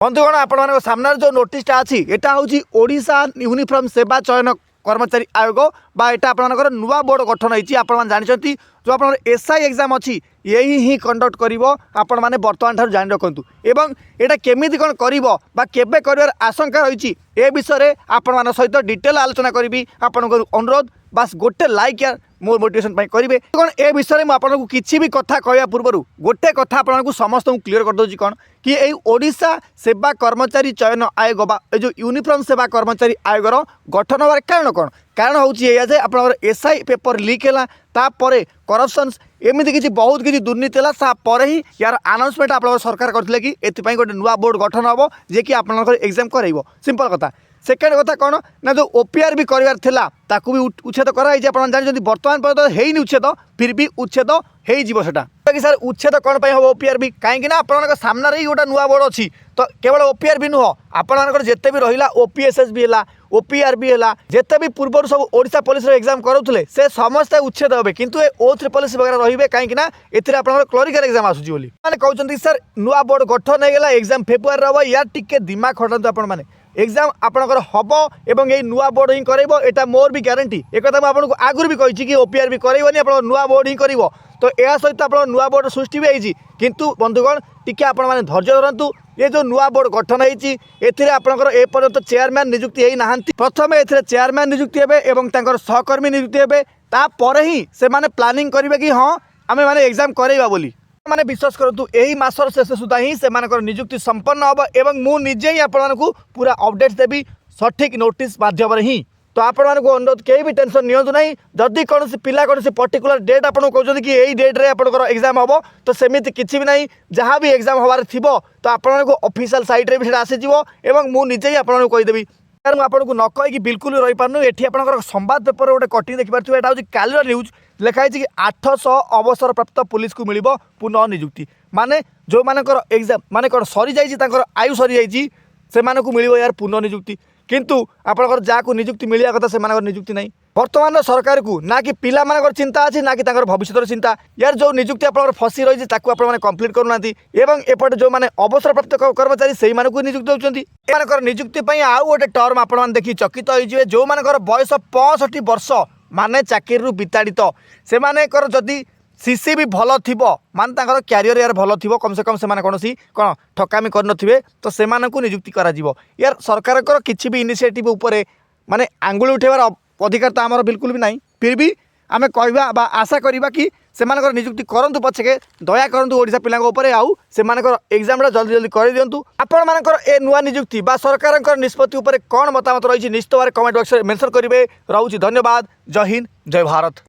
बंधुगण आपण सामने जो नोटिसटा अच्छी यहाँ हूँ ओडिशा यूनिफॉर्म सेवा चयन कर्मचारी आयोग बा यहाँ आपर नुआ बोर्ड गठन होती आप जानते जो आप एसआई एग्जाम अच्छी यही ही कंडक्ट कर आपण मैंने बर्तमान ठार जान रखु एवं यहाँ केमी कौन कर कर आशंका रही ए विषय आपण मान सहित डिटेल आलोचना करी आपण अनुरोध बास गोटे लाइक या मोर मोटिवेशन करेंगे कौन ए विषय में आपको किसी भी कथा कहवा पूर्व गोटे कथा आपको समस्त क्लीयर कर दूसरी कौन कि यही ओडिशा सेवा कर्मचारी चयन आयोग बा जो यूनिफॉर्म सेवा कर्मचारी आयोगर गठन होवार कारण कौन कारण हूँ जे आप एसआई पेपर लीक है तापर करप्शन एमती किसी बहुत किसी दुर्नीति है ही यार अनाउंसमेंट आप सरकार करते कि एपाई गोटे नुआ बोर्ड गठन हम जे कि आप एग्जाम कर सिंपल कथा सेकेंड कथा कौन ना जो ओपीआर भी करार ताकू भी उच्छेद कराई आप जानते बर्तमान पर्यटन है उच्छेद फिर भी उच्छेद होटा कि सर उच्छेद कौन हम ओपीआर भी कहीं आप सामने ही गोटे नुआ बोर्ड अच्छी तो केवल ओपीआर भी नुह आपर जिते भी रहा ओपीएसएस भी है ओपीआर भी है जिते भी पूर्व सब ओडिशा पुलिस एग्जाम करूले से समस्ते उच्छेद हे किंतु ओथ पुलिस वगैरह रे कहीं क्लरिकल एग्जाम आसूँ मैंने कहते सर नुआ बोर्ड गठन होगा एग्जाम फेब्रुआरी हम यार टिके दिमाग खटातु आपण एग्जाम आपंकर हम एवं यही नुआ बोर्ड ही कर मोर भी ग्यारंटी एक आपको आगुरी भी कही कि ओपीआर भी करनी आप नुआ बोर्ड ही कर तो यह सहित आप नुआ बोर्ड सृष्टि भी होती किंतु बंधुगण टिके आपण मैंने धैर्य धरतु ये जो नुआ बोर्ड गठन होती आपंकर ए पर्यंत चेयरमैन नियुक्ति होई नाहंती प्रथम ए चेयरमैन नियुक्ति हे एवं सहकर्मी नियुक्ति हे तापर ही से माने प्लानिंग करेंगे कि हाँ आम मैंने एग्जाम करवा बोली मैंने विश्वास करूँ यही मासर शेष सुधा ही से नियुक्ति संपन्न हम एवं मुझे ही आपको पूरा अपडेट देवी सठिक नोटिस माध्यम ही तो आपण मानक अनुरोध कहीं भी टेंशन नियंतु नहीं जदि कौन पिला कौन पर्टिकुलर डेट आपको कहते कि यही डेट्रे आपंकर एग्जाम हम तो सेमती किसी भी नहीं जहाँ भी एग्जाम हबार थी तो आपको ऑफिशियल साइट रे भी आसीज एवं मुझे ही आपको कहीदेवी यार मुझे आपको न कहीकि बिल्कुल रही पार्नु ये आपंकर संवाद पेपर गोटे कटिंग देखिए यहाँ हूँ कालीर न्यूज लिखाई कि 800 अवसर प्राप्त पुलिस को मिल पुनः नियुक्ति माने जो मानकर एग्जाम माने कौन सरी जाइए आयु सरी जाइए से मिल यार पुनः नियुक्ति किंतु आपंकर जहाँ नियुक्ति मिलवा कथा से नियुक्ति नहीं वर्तमान सरकार को ना कि पिला मानकर चिंता अच्छी ना कि भविष्य चिंता यार जो नियुक्ति आप फसी रही है कंप्लीट करूना एवं एपटे जो मैंने अवसर प्राप्त कर्मचारी से नियुक्ति होती नियुक्ति आउ गोटे टर्म आप देखिए चकित हो जो मानकर बयस 65 वर्ष माने चाकरी विताड़ित से जदि सीसी भी भल थी माने क्यारियर यार भल थी कम से कम से कौन कौन ठकामी कर तो से नियुक्ति करा यार सरकार किसी भी इनिशिएटिव उपरे माने आंगुली उठेबार अधिकार तो आमर बिल्कुल भी नहीं फिर भी आम कह आशा करवा कि से नियुक्ति करूँ पछे दया करूँ ओडिशा पिला आउ से एग्जाम जल्दी जल्दी कर दिंतु आपण मानकर ए नुआ नियुक्ति बा सरकार निष्पत्ति उपर कौन मतामत रही निश्चित भाव कमेंट बॉक्स में मेंशन करेंगे। रोचे धन्यवाद। जय हिंद जय भारत।